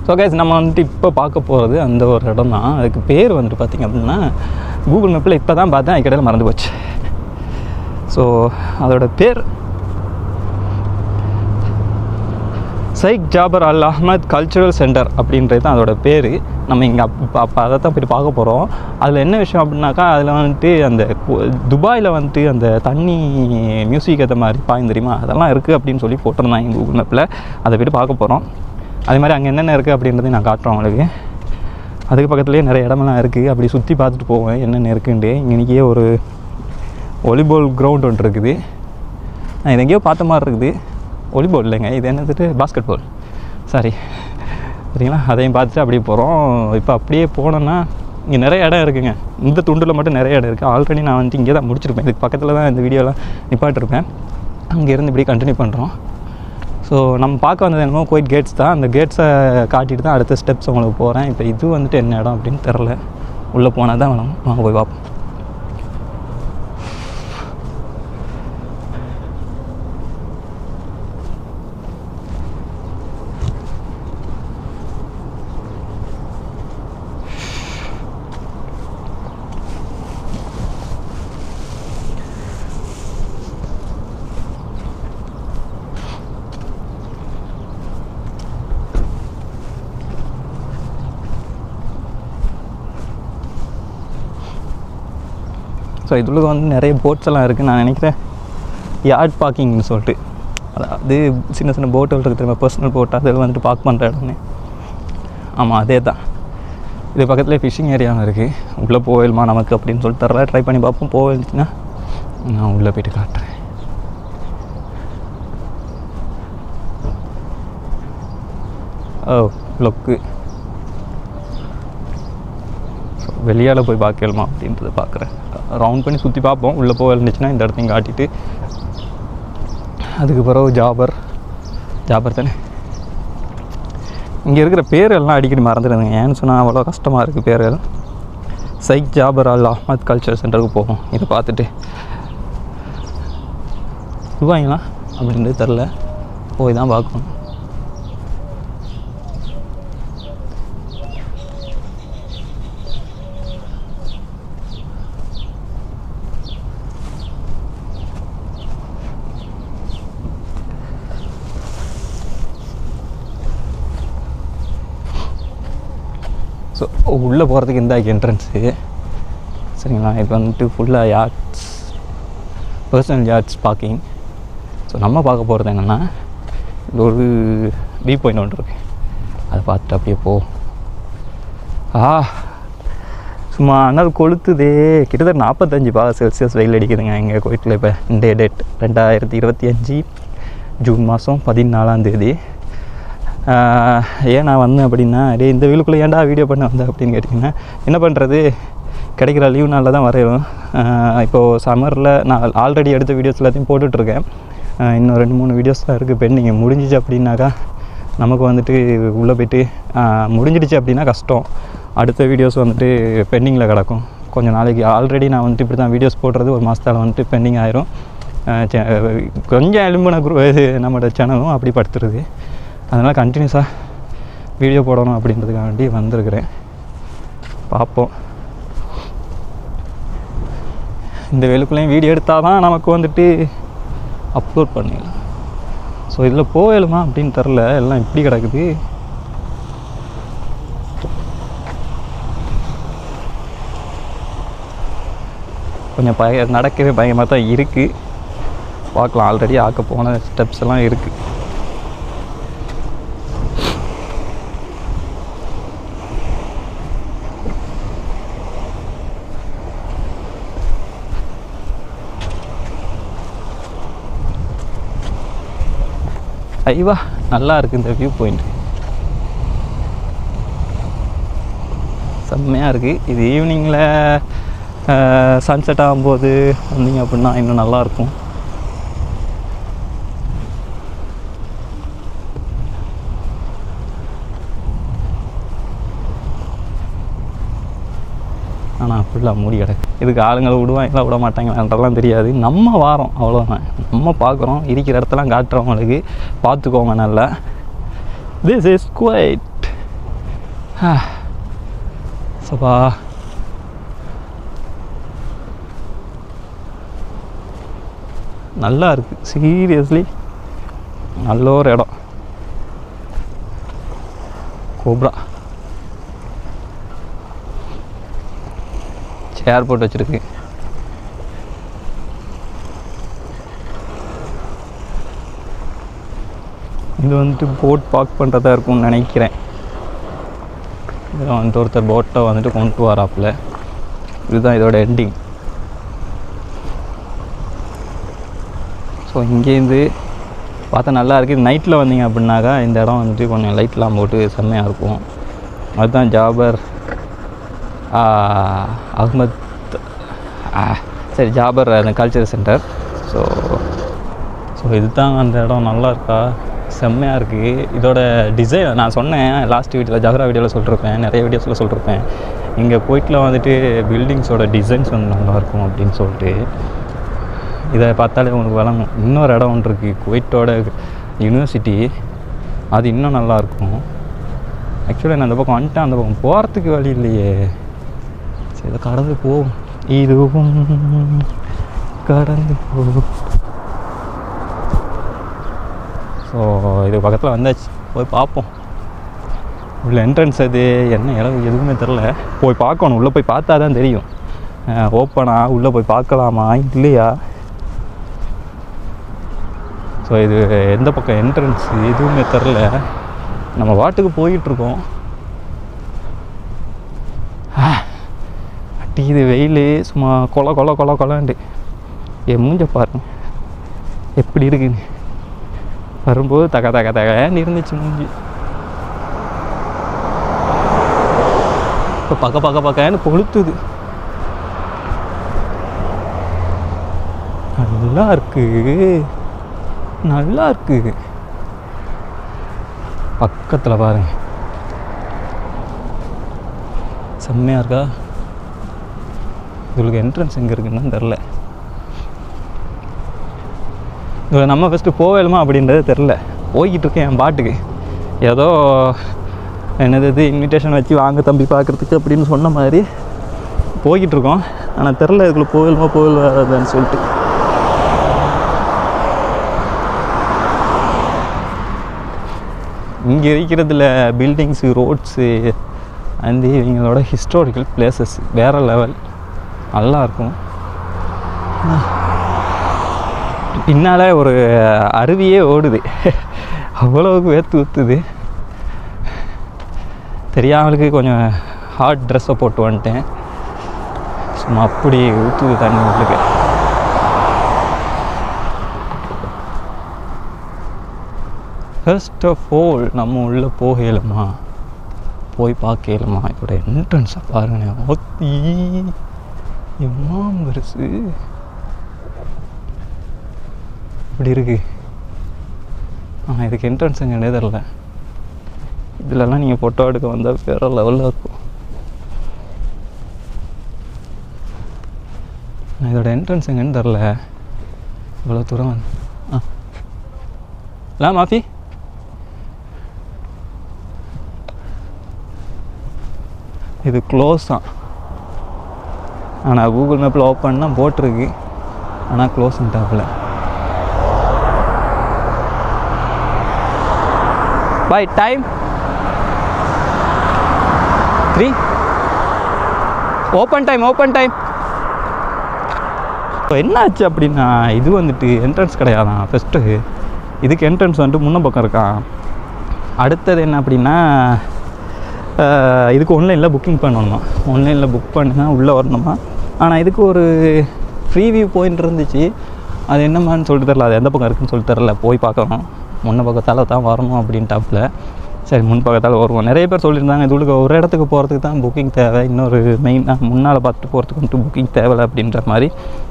So guys நம்ம வந்துட்டு இப்போ பார்க்க போகிறது அந்த ஒரு இடம் தான். அதுக்கு பேர் வந்துட்டு பார்த்திங்க அப்படின்னா கூகுள் மேப்பில் இப்போ தான் பார்த்தேன், அதுக்கிடையில் மறந்து போச்சு. ஸோ அதோட பேர் ஷேக் ஜாபர் அல் அஹ்மத் கல்ச்சுரல் சென்டர் அப்படின்றது தான் அதோட பேர். நம்ம இங்கே அப்போ அதை தான் போய்ட்டு பார்க்க போகிறோம். அதில் என்ன விஷயம் அப்படின்னாக்கா, அதில் வந்துட்டு அந்த துபாயில் வந்துட்டு அந்த தண்ணி மியூசிக் ஏற்ற மாதிரி பாயும் தெரியுமா, அதெல்லாம் இருக்குது அப்படின்னு சொல்லி போட்டிருந்தாங்க கூகுள் மேப்பில். அதை போய்ட்டு பார்க்க போகிறோம். அதே மாதிரி அங்கே என்னென்ன இருக்குது அப்படின்றதையும் நான் காட்டுறேன் உங்களுக்கு. அதுக்கு பக்கத்துலேயே நிறைய இடமெல்லாம் இருக்குது, அப்படி சுற்றி பார்த்துட்டு போவேன் என்னென்ன இருக்குன்ட்டு. இன்றைக்கே ஒரு வாலிபால் கிரவுண்ட் ஒன்று இருக்குது. நான் இது எங்கேயோ பார்த்த மாதிரி இருக்குது. வாலிபால் இல்லைங்க, இது என்னதுட்டு பாஸ்கெட் பால், சாரி, சரிங்களா. அதையும் பார்த்துட்டு அப்படியே போகிறோம். இப்போ அப்படியே போனோன்னா இங்கே நிறைய இடம் இருக்குதுங்க. இந்த துண்டில் மட்டும் நிறைய இடம் இருக்குது. ஆல்ரெடி நான் வந்துட்டு இங்கே தான் முடிச்சிருப்பேன். இதுக்கு பக்கத்தில் தான் இந்த வீடியோலாம் நிப்பாட்டிருப்பேன். அங்கேருந்து இப்படி கண்டினியூ பண்ணுறோம். ஸோ நம்ம பார்க்க வந்தது என்னமோ குவைட் கேட்ஸ் தான். அந்த கேட்ஸை காட்டிட்டு தான் அடுத்த ஸ்டெப்ஸ் உங்களுக்கு போகிறேன். இப்போ இது வந்துட்டு என்ன இடம் அப்படின்னு தெரில. உள்ளே போனால் தான் வேணும், வாங்க போய் பார்ப்போம். ஸோ இதுள்ள வந்து நிறைய போட்ஸ் எல்லாம் இருக்குது. நான் நினைக்கிறேன் யார்ட் பார்க்கிங்னு சொல்லிட்டு, அதாவது சின்ன சின்ன போட்டுகள் இருக்குது தெரியுமா, பர்சனல் போட், அதில் வந்துட்டு பார்க் பண்ணுற இடம்னு. ஆமாம், அதே தான். இது பக்கத்துலேயே ஃபிஷ்ஷிங் ஏரியாவும் இருக்குது. உள்ளே போயிடுமா நமக்கு அப்படின்னு சொல்லிட்டு தரல, ட்ரை பண்ணி பார்ப்போம். போயிருந்துச்சுன்னா நான் உள்ளே போய்ட்டு காட்டுறேன். ஓ லொக்கு, வெளியால் போய் பார்க்கலுமா அப்படின்றத பார்க்குறேன். ரவுண்ட் பண்ணி சுற்றி பார்ப்போம். உள்ளே போக இருந்துச்சுன்னா இந்த இடத்தையும் காட்டிட்டு அதுக்கு பிறகு ஜாபர் தானே. இங்கே இருக்கிற பேரெல்லாம் அடிக்கடி மறந்துடுதுங்க. ஏன்னு சொன்னால் அவ்வளோ கஷ்டமாக இருக்குது பேர்கள். ஷேக் ஜாபர் அல் அஹ்மத் கல்ச்சர் சென்டருக்கு போகும். இதை பார்த்துட்டு ரூபாய்ங்களா அப்படின்றது தெரில, போய் தான் பார்க்கணும். ஸோ உள்ளே போகிறதுக்கு இந்த என்ட்ரன்ஸு, சரிங்களா. இப்போ வந்துட்டு ஃபுல்லாக yards, personal yards parking. So நம்ம பார்க்க போகிறது என்னென்னா, இது ஒரு வியூ பாயிண்ட் ஒன்று இருக்குது. அதை பார்த்துட்டு அப்படியே போ. சும்மா அனல் கொளுத்துதே. கிட்டத்தட்ட 45°C வெயில் அடிக்குதுங்க எங்கள் குவைட்டில். இப்போ இந்த டேட் 2025 ஜூன் மாதம் 14 ஏன் நான் வந்தேன் அப்படின்னா, டே இந்த வீலுக்குள்ளே ஏன்டா வீடியோ பண்ண வந்தேன் அப்படின்னு கேட்டிங்கன்னா, என்ன பண்ணுறது, கிடைக்கிற லீவ் நாளில் தான் வரையும். இப்போது சம்மரில் நான் ஆல்ரெடி எடுத்த வீடியோஸ் எல்லாத்தையும் போட்டுட்ருக்கேன். இன்னும் 2-3 வீடியோஸ் தான் இருக்குது பெண்டிங். முடிஞ்சிச்சு அப்படின்னாக்கா நமக்கு வந்துட்டு உள்ளே போய்ட்டு முடிஞ்சிடுச்சு அப்படின்னா கஷ்டம். அடுத்த வீடியோஸ் வந்துட்டு பெண்டிங்கில் கிடக்கும் கொஞ்சம் நாளைக்கு. ஆல்ரெடி நான் வந்துட்டு இப்படி தான் வீடியோஸ் போடுறது ஒரு மாதத்தால் வந்துட்டு பெண்டிங் ஆயிரும். கொஞ்சம் எலும்புன இது நம்மளோட சேனலும் அப்படி படுத்துருது. அதனால் கண்டினியூஸாக வீடியோ போடணும் அப்படின்றதுக்காண்டி வந்திருக்கிறேன். பார்ப்போம். இந்த வெளுக்குள்ளேயும் வீடியோ எடுத்தால் தான் நமக்கு வந்துட்டு அப்லோட் பண்ணிடலாம். ஸோ இதில் போகலுமா அப்படின்னு தெரில, எல்லாம் இப்படி கிடக்குது. கொஞ்சம் நடக்கவே பயமாக தான் இருக்குது. பார்க்கலாம். ஆல்ரெடி ஆக்க போன ஸ்டெப்ஸ் எல்லாம் இருக்குது. ஐவா, நல்லா இருக்குது இந்த வியூ பாயிண்ட், செம்மையாக இருக்குது. இது ஈவினிங்கில் சன்செட் ஆகும்போது வந்தீங்க அப்படின்னா இன்னும் நல்லாயிருக்கும். ஆனால் ஃபுல்லாக மூடி கிடக்கு. இதுக்கு ஆளுங்களை விடுவாங்களா விட மாட்டாங்களான்றலாம் தெரியாது. நம்ம வாரோம் அவ்வளோதான். நம்ம பார்க்குறோம், இருக்கிற இடத்தெல்லாம் காட்டுறவங்களுக்கு பார்த்துக்கோங்க நல்லா. This is quite. சப்பா நல்லா இருக்குது, சீரியஸ்லி நல்ல ஒரு இடம். கோப்ரா சேர் போட்டு வச்சுருக்கு. இது வந்துட்டு போட் பார்க் பண்ணுறதா இருக்கும்னு நினைக்கிறேன். இதில் வந்துட்டு ஒருத்தர் போட்டை வந்துட்டு கொண்டு வராப்புல. இதுதான் இதோட எண்டிங். ஸோ இங்கேருந்து பார்த்தா நல்லா இருக்குது. நைட்டில் வந்தீங்க அப்படின்னாக்கா இந்த இடம் வந்துட்டு கொஞ்சம் லைட்லாம் போட்டு செம்மையாக இருக்கும். அதுதான் ஜாபர் அஹ்மத் சரி ஜாபர் அந்த கல்ச்சரல் சென்டர். ஸோ இதுதான் அந்த இடம். நல்லா இருக்கா, செம்மையாக இருக்குது. இதோட டிசைன் நான் சொன்னேன் லாஸ்ட் வீடியோவில், ஜஹரா வீடியோவில் சொல்லியிருப்பேன், நிறைய வீடியோஸில் சொல்லியிருப்பேன். இங்கே போயிட்டுலாம் வந்துட்டு பில்டிங்ஸோட டிசைன்ஸ் வந்து நல்லாயிருக்கும் அப்படின்னு சொல்லிட்டு. இதை பார்த்தாலே உங்களுக்கு வழங்கும். இன்னொரு இடம் ஒன்று இருக்குது, குவைட்டோட யூனிவர்சிட்டி, அது இன்னும் நல்லாயிருக்கும். ஆக்சுவலாக நான் அந்த பக்கம் வந்துட்டேன், அந்த பக்கம் போகிறதுக்கு வழி இல்லையே. சரி இதை கடந்து போகும், இதுவும் கடந்து போகும். ஸோ இது பக்கத்தில் வந்தாச்சு, போய் பார்ப்போம். உள்ள என்ட்ரன்ஸ் அது என்ன இடம் எதுவுமே தெரில, போய் பார்க்கணும். உள்ளே போய் பார்த்தா தான் தெரியும் ஓப்பனா, உள்ளே போய் பார்க்கலாமா இல்லையா. ஸோ இது எந்த பக்கம் என்ட்ரன்ஸ் எதுவுமே தெரில. நம்ம வாட்டுக்கு போயிட்டுருக்கோம். அட்டிக்குது வெயில், சும்மா கொலாண்டு. என் மூஞ்ச பாருங்க எப்படி இருக்குன்னு. வரும்போது தகன்னு இருந்துச்சு மூஞ்சி. இப்போ பக்கன்னு கொளுத்துது. நல்லா இருக்கு. பக்கத்தில் பாருங்க, செம்மையாக இருக்கா. இதுக்கு என்ட்ரன்ஸ் எங்கே இருக்குன்னு தெரில. இதில் நம்ம ஃபஸ்ட்டு போவேலுமா அப்படின்றது தெரில. போய்கிட்டு இருக்கேன் என் பாட்டுக்கு. ஏதோ என்னது இன்விடேஷன் வச்சு வாங்க தம்பி பார்க்குறதுக்கு அப்படின்னு சொன்ன மாதிரி போய்கிட்டுருக்கோம். ஆனால் தெரில இதுக்குள்ளே போவேலுமான்னு சொல்லிட்டு. இங்கே இருக்கிறதுல பில்டிங்ஸு, ரோட்ஸு அண்ட் இவங்களோட ஹிஸ்டாரிக்கல் பிளேசஸ் வேறு லெவல், நல்லாயிருக்கும். பின்னால் ஒரு அருவியே ஓடுது, அவ்வளோவுக்கு வேர்த்து ஊற்றுது. தெரியாமலுக்கு கொஞ்சம் ஹாட் ட்ரெஸ்ஸை போட்டு வந்துட்டேன். சும்மா அப்படி ஊற்றுது தண்ணி உங்களுக்கு. ஃபர்ஸ்ட் ஆஃப் ஆல் நம்ம உள்ளே போகலுமா, போய் பார்க்கலுமா. இதோட என்ட்ரன்ஸை பாருங்க, ஒத்தி எம்மாம் பெருசு இப்படி இருக்கு. ஆனால் இதுக்கு என்ட்ரன்ஸ் எங்கே தெரில. இதிலலாம் நீங்கள் ஃபோட்டோ எடுக்க வந்தால் வேறு லெவலில் இருக்கும். நான் இதோட என்ட்ரன்ஸ் எங்கேன்னு தெரில. இவ்வளோ தூரம் வந்து மாஃபி இது க்ளோஸ் தான். ஆனால் கூகுள் மேப்பில் ஓப்பன் தான் போட்டிருக்கு, ஆனால் க்ளோஸ்ன்னு டாப்பில். By time 3 open time. இப்போ என்ன ஆச்சு அப்படின்னா, இது வந்துட்டு என்ட்ரன்ஸ் கிடையாதான் ஃபஸ்ட்டு. இதுக்கு என்ட்ரன்ஸ் வந்துட்டு முன்ன பக்கம் இருக்கான். அடுத்தது என்ன அப்படின்னா, இதுக்கு ஆன்லைனில் புக்கிங் பண்ணணுமா. ஆன்லைனில் புக் பண்ணி தான் உள்ளே வரணுமா. ஆனால் இதுக்கு ஒரு ஃப்ரீ வியூ பாயிண்ட் இருந்துச்சு, அது என்னமான்னு சொல்லிட்டு தெரில. அது எந்த பக்கம் இருக்குதுன்னு சொல்லிட்டு தெரில. போய் பார்க்கணும். முன்ன பக்கத்தால் தான் வரணும் அப்படின்ட்டாப்புல. சரி முன் பக்கத்தால் வருவோம். நிறைய பேர் சொல்லியிருந்தாங்க இதுக்கு ஒரு இடத்துக்கு போகிறதுக்கு தான் புக்கிங் தேவை, இன்னொரு மெயினாக முன்னால் பார்த்துட்டு போகிறதுக்கு மட்டும் புக்கிங் தேவை அப்படின்ற மாதிரி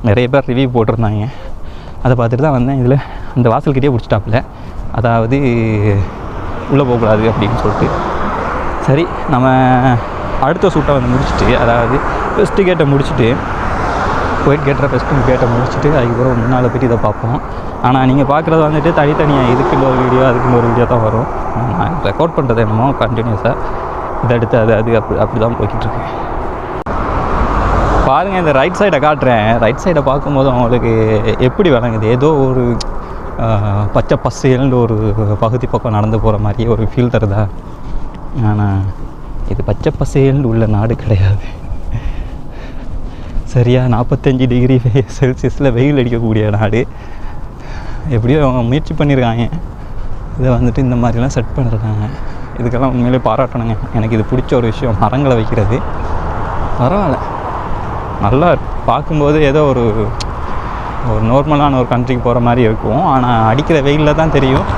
நிறைய பேர் ரிவ்யூ போட்டிருந்தாங்க. அதை பார்த்துட்டு தான் வந்தேன். இதில் அந்த வாசல்கிட்டே பிடிச்சிட்டாப்புல, அதாவது உள்ளே போகக்கூடாது அப்படின்னு சொல்லிட்டு. சரி நம்ம அடுத்த சூட்டை வந்து முடிச்சுட்டு, அதாவது ஃபஸ்ட்டு கேட்டை முடிச்சுட்டு, குவைட் கேட்டை ஃபஸ்ட்டு கேட்டை முடிச்சுட்டு அதுக்கப்புறம் முன்னால் போய்ட்டு இதை பார்ப்போம். ஆனால் நீங்கள் பார்க்குறது வந்துட்டு தனித்தனியாக இதுக்குள்ள ஒரு வீடியோ அதுக்குள்ள ஒரு வீடியோ தான் வரும். நான் ரெக்கார்ட் பண்ணுறது என்னமோ கண்டினியூஸாக அடுத்து அது அப்படி தான் போய்கிட்டுருக்கு. பாருங்கள், இந்த ரைட் சைடை காட்டுறேன். ரைட் சைடை பார்க்கும்போது அவங்களுக்கு எப்படி விளங்குது, ஏதோ ஒரு பச்சை பசேல்னு ஒரு பகுதி பக்கம் நடந்து போகிற மாதிரியே ஒரு ஃபீல் தருதா? ஆனால் இது பச்சை பசேல்னு உள்ள நாடு கிடையாது. சரியாக 45 டிகிரி செல்சியஸில் வெயில் அடிக்கக்கூடிய நாடு. எப்படியோ அவங்க முயற்சி பண்ணியிருக்காங்க, இதை வந்துட்டு இந்த மாதிரிலாம் செட் பண்ணியிருக்காங்க. இதுக்கெல்லாம் உண்மையிலே பாராட்டணுங்க. எனக்கு இது பிடிச்ச ஒரு விஷயம், மரங்களை வைக்கிறது. பரவாயில்ல, நல்லா பார்க்கும்போது ஏதோ ஒரு நார்மலான ஒரு கண்ட்ரிக்கு போகிற மாதிரி இருக்கும். ஆனால் அடிக்கிற வெயிலில் தான் தெரியும்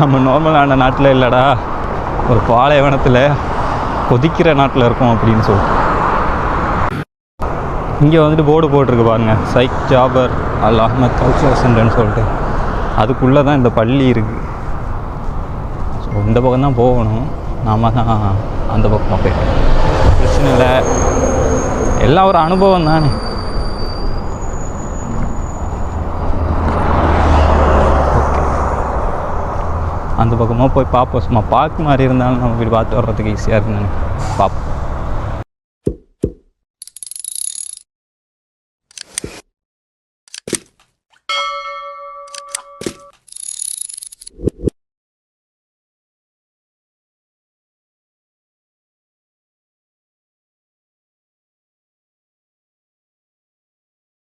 நம்ம நார்மலான நாட்டில் இல்லைடா, ஒரு பாலைவனத்தில் கொதிக்கிற நாட்டில் இருக்கும் அப்படின்னு சொல்லிட்டு. இங்கே வந்துட்டு போர்டு போட்டிருக்கு பாருங்கள், ஷைக் ஜாபர் அல் அஹ்மத் கல்ச்சரல் சென்டர்னு சொல்லிட்டு. அதுக்குள்ளே தான் இந்த பள்ளி இருக்குது. ஸோ இந்த பக்கம் தான் போகணும், நாம தான் அந்த பக்கமாக போயிட்டோம். பிரச்சனை இல்லை, எல்லாம் ஒரு அனுபவம் தானே. ஓகே, அந்த பக்கமாக போய் பார்ப்போம். சும்மா பார்க் மாதிரி இருந்தாலும் நம்ம போய் பார்த்து வர்றதுக்கு ஈஸியாக இருக்குன்னு பார்ப்போம்.